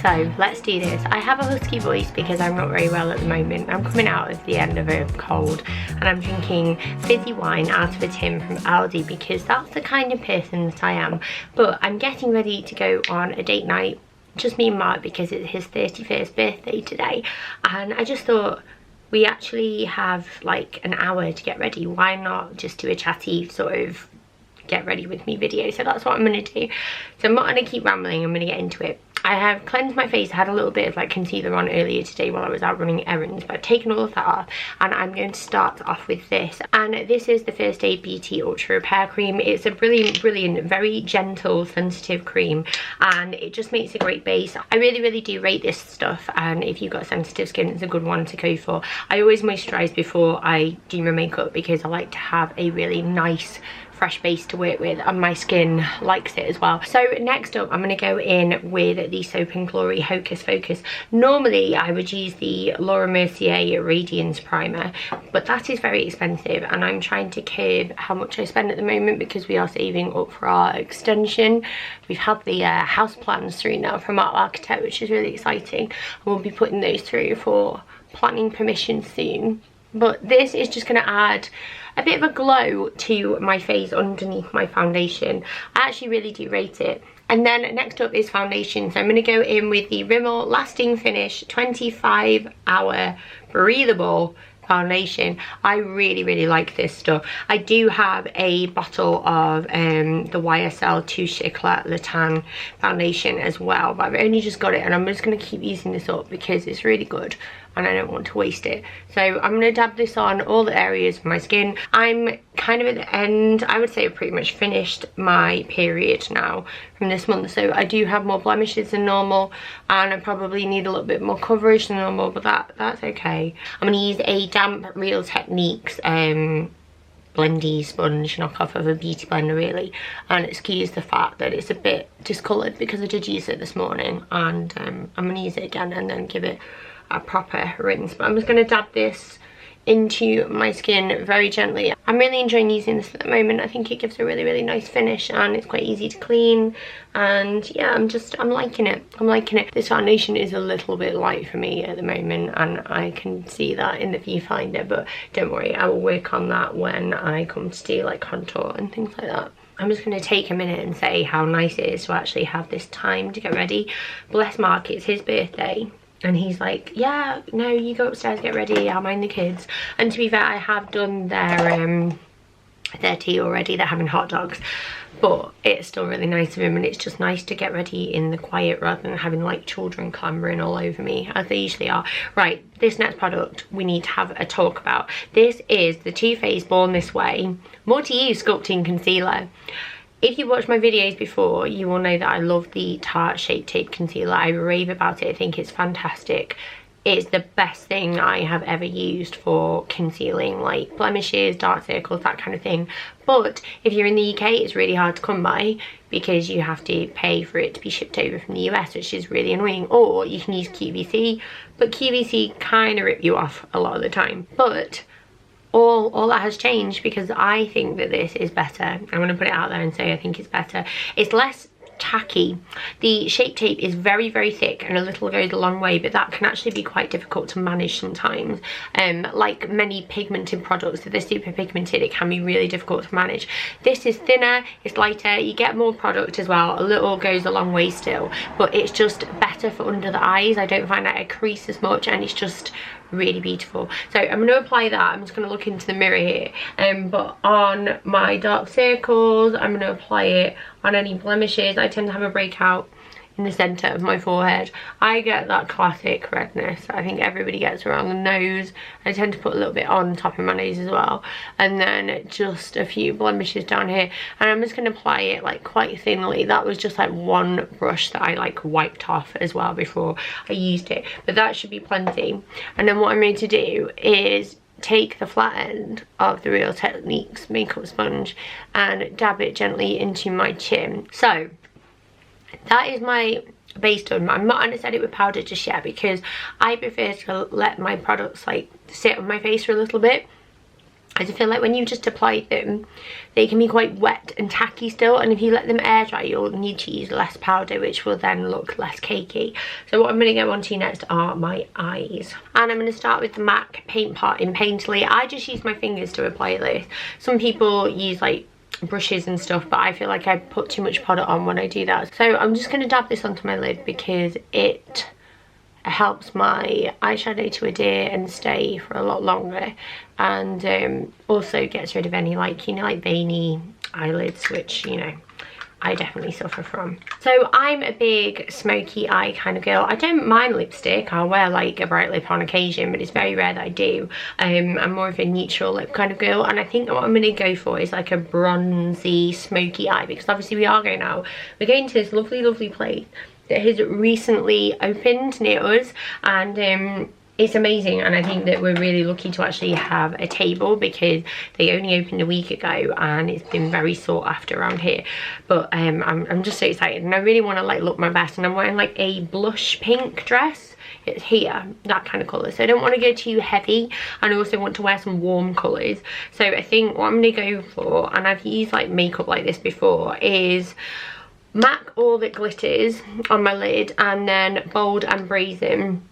So let's do this. I have a husky voice because I'm not very well at the moment. I'm coming out of the end of a cold and I'm drinking fizzy wine out of a tin from Aldi because that's the kind of person that I am. But I'm getting ready to go on a date night, just me and Mark, because it's his 31st birthday today, and I just thought we actually have like an hour to get ready. Why not just do a chatty sort of get ready with me video? So that's what I'm going to do. So I'm not going to keep rambling, I'm going to get into it. I have cleansed my face. I had a little bit of like concealer on earlier today while I was out running errands, but I've taken all of that off and I'm going to start off with this. And this is the First Aid Beauty Ultra Repair Cream. It's a brilliant, very gentle, sensitive cream, and it just makes a great base. I really do rate this stuff, and if you've got sensitive skin, it's a good one to go for. I always moisturise before I do my makeup because I like to have a really nice fresh base to work with, and my skin likes it as well. So next up, I'm going to go in with the Soap and Glory Hocus Focus. Normally I would use the Laura Mercier Radiance Primer, but that is very expensive and I'm trying to curb how much I spend at the moment because we are saving up for our extension. We've had the house plans through now from our architect, which is really exciting, and we'll be putting those through for planning permission soon. But this is just going to add a bit of a glow to my face underneath my foundation. I actually really do rate it. And then next up is foundation. So I'm going to go in with the Rimmel Lasting Finish 25-hour breathable foundation. I really like this stuff. I do have a bottle of the YSL Touche Eclat Le Tan foundation as well, but I've only just got it and I'm just going to keep using this up because it's really good and I don't want to waste it. So I'm going to dab this on all the areas of my skin. I'm kind of at the end. I would say I've pretty much finished my period now from this month, so I do have more blemishes than normal and I probably need a little bit more coverage than normal, but that's okay. I'm going to use a damp Real Techniques blendy sponge knockoff of a beauty blender really, and excuse the fact that it's a bit discoloured because I did use it this morning, and I'm going to use it again and then give it a proper rinse. But I'm just going to dab this into my skin very gently. I'm really enjoying using this at the moment. I think it gives a really nice finish and it's quite easy to clean, and yeah, I'm liking it. I'm liking it. This foundation is a little bit light for me at the moment and I can see that in the viewfinder, but don't worry, I will work on that when I come to do like contour and things like that. I'm just going to take a minute and say how nice it is to actually have this time to get ready. Bless Mark, it's his birthday. And he's like, yeah, no, you go upstairs, get ready, I'll mind the kids. And to be fair, I have done their tea already. They're having hot dogs, but it's still really nice of him, and it's just nice to get ready in the quiet rather than having like children clambering all over me as they usually are. Right, this next product we need to have a talk about. This is the Too Faced Born This Way More to You Sculpting Concealer. If you watched my videos before, you will know that I love the Tarte Shape Tape Concealer. I rave about it. I think it's fantastic. It's the best thing I have ever used for concealing like blemishes, dark circles, that kind of thing. But if you're in the UK, it's really hard to come by because you have to pay for it to be shipped over from the US, which is really annoying. Or you can use QVC, but QVC kind of rip you off a lot of the time. But all that has changed because I think that this is better. I'm going to put it out there and say I think it's better. It's less tacky. The Shape Tape is very thick and a little goes a long way, but that can actually be quite difficult to manage sometimes. Like many pigmented products, if they're super pigmented, it can be really difficult to manage. This is thinner, it's lighter, you get more product as well. A little goes a long way still, but it's just better for under the eyes. I don't find that it creases as much, and it's just really beautiful. So I'm going to apply that. I'm just going to look into the mirror here, but on my dark circles I'm going to apply it on any blemishes. I tend to have a breakout in the center of my forehead. I get that classic redness I think everybody gets around the nose. I tend to put a little bit on top of my nose as well, and then just a few blemishes down here, and I'm just going to apply it like quite thinly. That was just like one brush that I like wiped off as well before I used it, but that should be plenty. And then what I'm going to do is take the flat end of the Real Techniques makeup sponge and dab it gently into my chin. So that is my base done. I'm not going to set it with powder just yet because I prefer to let my products like sit on my face for a little bit I just feel like when you just apply them, they can be quite wet and tacky still, and if you let them air dry, you'll need to use less powder, which will then look less cakey. So what I'm going to go on to next are my eyes, and I'm going to start with the MAC Paint Pot in Painterly. I just use my fingers to apply this. Some people use like brushes and stuff, but I feel like I put too much product on when I do that. So I'm just going to dab this onto my lid because it helps my eyeshadow to adhere and stay for a lot longer, and also gets rid of any like, you know, like veiny eyelids, which, you know, I definitely suffer from. So I'm a big smoky eye kind of girl. I don't mind lipstick. I'll wear like a bright lip on occasion, but it's very rare that I do. I'm more of a neutral lip kind of girl, and I think what I'm going to go for is like a bronzy smoky eye, because obviously we are going out. We're going to this lovely place that has recently opened near us, and it's amazing, and I think that we're really lucky to actually have a table because they only opened a week ago and it's been very sought after around here. But I'm just so excited, and I really want to like look my best, and I'm wearing like a blush pink dress. It's here, that kind of colour, so I don't want to go too heavy, and I also want to wear some warm colours. So I think what I'm going to go for, and I've used like makeup like this before, is MAC All That Glitters on my lid, and then Bold and Brazen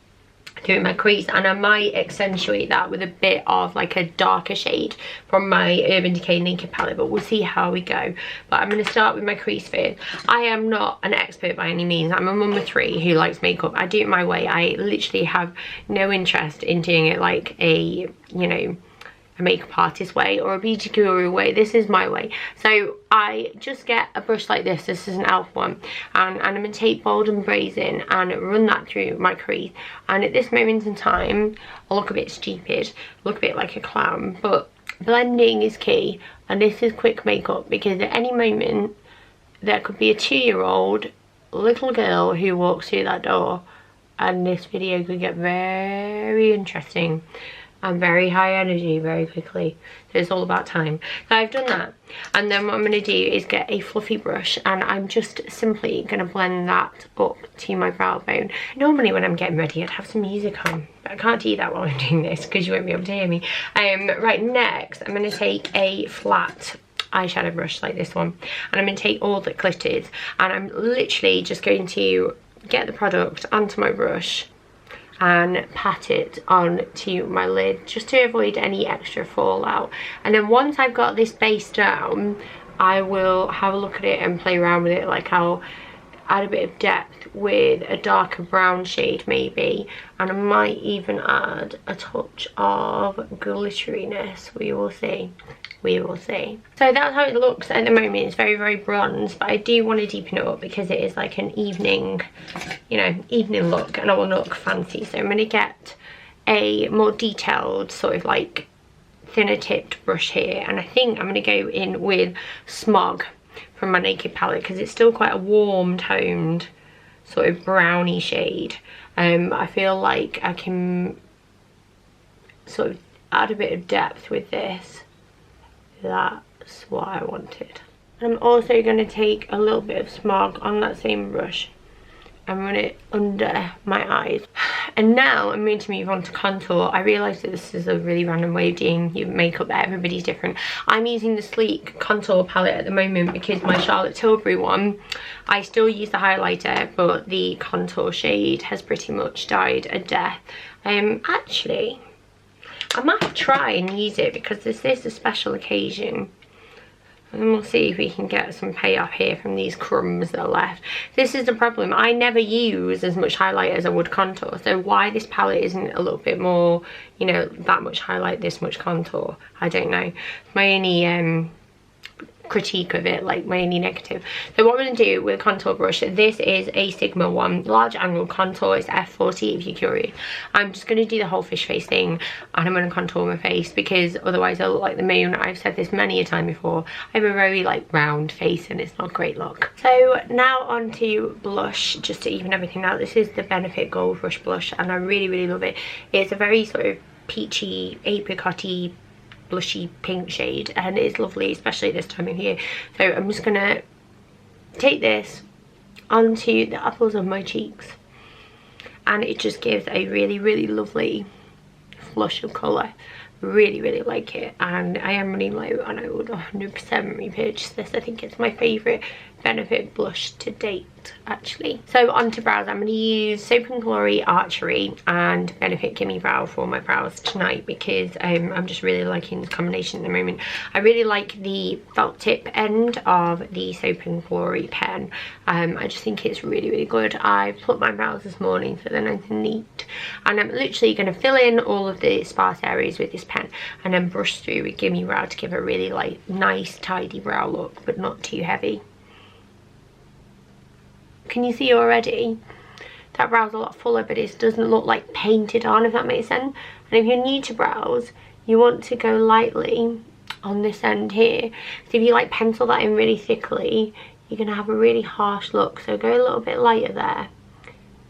doing my crease, and I might accentuate that with a bit of like a darker shade from my Urban Decay Naked palette, but we'll see how we go. But I'm going to start with my crease first. I am not an expert by any means. I'm a mum of 3 who likes makeup. I do it my way. I literally have no interest in doing it like a, you know, a makeup artist way or a beauty guru way. This is my way. So I just get a brush like this. This is an e.l.f. one, and I'm going to take Bold and Brazen and run that through my crease. And at this moment in time, I look a bit stupid, look a bit like a clown, but blending is key, and this is quick makeup, because at any moment there could be a 2-year-old little girl who walks through that door, and this video could get very interesting and very high energy very quickly. So it's all about time. So I've done that, and then what I'm going to do is get a fluffy brush, and I'm just simply going to blend that up to my brow bone. Normally when I'm getting ready I'd have some music on, but I can't do that while I'm doing this because you won't be able to hear me. Right, next I'm going to take a flat eyeshadow brush like this one, and I'm going to take All That Glitters, and I'm literally just going to get the product onto my brush and pat it onto my lid just to avoid any extra fallout. And then once I've got this base down, I will have a look at it and play around with it. Like I'll add a bit of depth with a darker brown shade maybe, and I might even add a touch of glitteriness. We will see. We will see. So that's how it looks at the moment. It's very bronze, but I do want to deepen it up because it is like an evening, you know, evening look, and I want to look fancy. So I'm going to get a more detailed sort of like thinner tipped brush here, and I think I'm going to go in with Smog from my Naked palette because it's still quite a warm toned sort of browny shade. I feel like I can sort of add a bit of depth with this. That's what I wanted. I'm also going to take a little bit of Smog on that same brush and run it under my eyes. And now I'm going to move on to contour. I realise that this is a really random way of doing your makeup, that everybody's different. I'm using the Sleek contour palette at the moment because my Charlotte Tilbury one, I still use the highlighter, but the contour shade has pretty much died a death. Actually, I might try and use it because this is a special occasion. And then we'll see if we can get some payoff here from these crumbs that are left. This is the problem. I never use as much highlight as I would contour. So why this palette isn't a little bit more, you know, that much highlight, this much contour, I don't know. My only critique of it, like my only negative. So what I'm going to do with a contour brush, this is a Sigma one, large angle contour. It's F40 if you're curious. I'm just going to do the whole fish face thing, and I'm going to contour my face because otherwise I look like the moon. I've said this many a time before. I have a very like round face and it's not a great look. So now on to blush, just to even everything out. This is the Benefit Gold Rush blush, and I really love it. It's a very sort of peachy, apricot-y, blushy pink shade, and it's lovely, especially this time of year. So I'm just gonna take this onto the apples of my cheeks, and it just gives a really lovely flush of colour. really like it, and I am running low and I would 100% repurchase this. I think it's my favourite Benefit blush to date, actually. So onto brows. I'm going to use Soap & Glory Archery and Benefit Gimme Brow for my brows tonight, because I'm just really liking this combination at the moment. I really like the felt tip end of the Soap & Glory pen. I just think it's really good. I plucked my brows this morning so they're nice and neat, and I'm literally going to fill in all of the sparse areas with this pen and then brush through with Gimme Brow to give a really like nice tidy brow look, but not too heavy. Can you see already? That brow's a lot fuller, but it doesn't look like painted on, if that makes sense. And if you're new to brows, you want to go lightly on this end here. So if you like pencil that in really thickly, you're going to have a really harsh look. So go a little bit lighter there,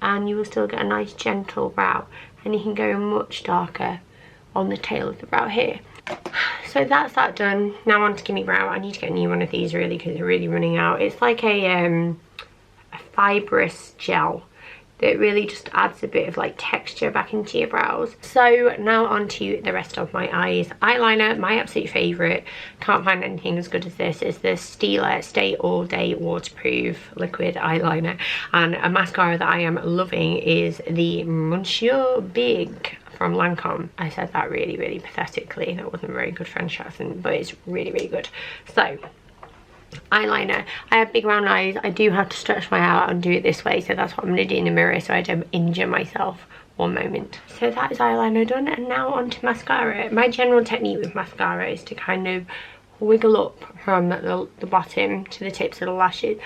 and you will still get a nice gentle brow. And you can go much darker on the tail of the brow here. So that's that done. Now on to Gimme Brow. I need to get a new one of these really, because they're really running out. It's like a fibrous gel that really just adds a bit of like texture back into your brows. So now on to the rest of my eyes. Eyeliner, my absolute favourite, can't find anything as good as this, is the Stila Stay All Day Waterproof Liquid Eyeliner. And a mascara that I am loving is the Monsieur Big from Lancome. I said that really pathetically. That wasn't a very good French accent, but it's really good. So eyeliner, I have big round eyes. I do have to stretch my hair out and do it this way, so that's what I'm going to do in the mirror so I don't injure myself. One moment. So that is eyeliner done, and now on to mascara. My general technique with mascara is to kind of wiggle up from the bottom to the tips of the lashes,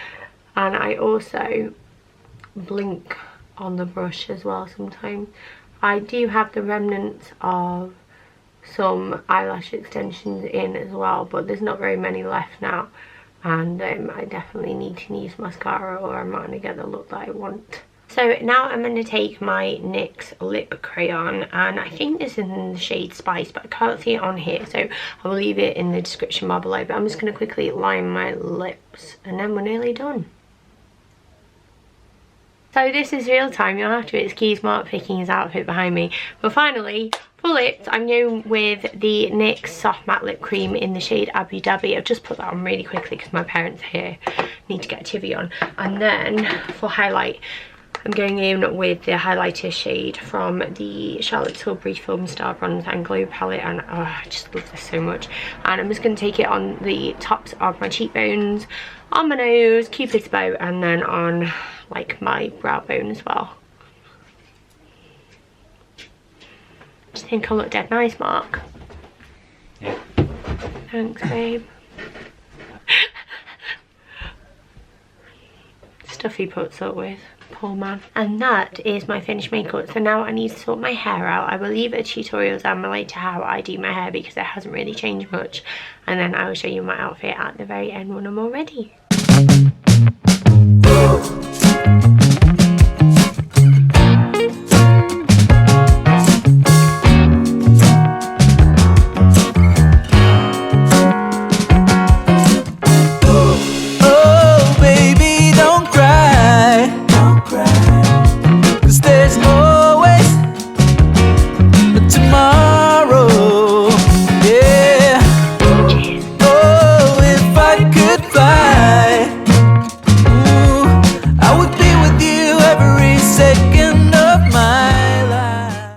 and I also blink on the brush as well sometimes. I do have the remnants of some eyelash extensions in as well, but there's not very many left now. And I definitely need to use mascara, or I'm not going to get the look that I want. So now I'm going to take my NYX lip crayon, and I think this is in the shade Spice, but I can't see it on here, so I will leave it in the description bar below. But I'm just going to quickly line my lips, and then we're nearly done. So this is real time, you'll have to excuse Mark picking his outfit behind me. But finally, for lips, I'm going with the NYX Soft Matte Lip Cream in the shade Abu Dhabi. I've just put that on really quickly because my parents are here. Need to get a chivvy on. And then for highlight, I'm going in with the highlighter shade from the Charlotte Tilbury Film Star Bronze and Glow palette, and I just love this so much. And I'm just going to take it on the tops of my cheekbones, on my nose, Cupid's bow, and then on like my brow bone as well. Do you think I look dead nice, Mark? Yeah. Thanks, babe. Stuff he puts up with, poor man. And that is my finished makeup. So now I need to sort my hair out. I will leave a tutorial down below to how I do my hair, because it hasn't really changed much. And then I will show you my outfit at the very end when I'm all ready.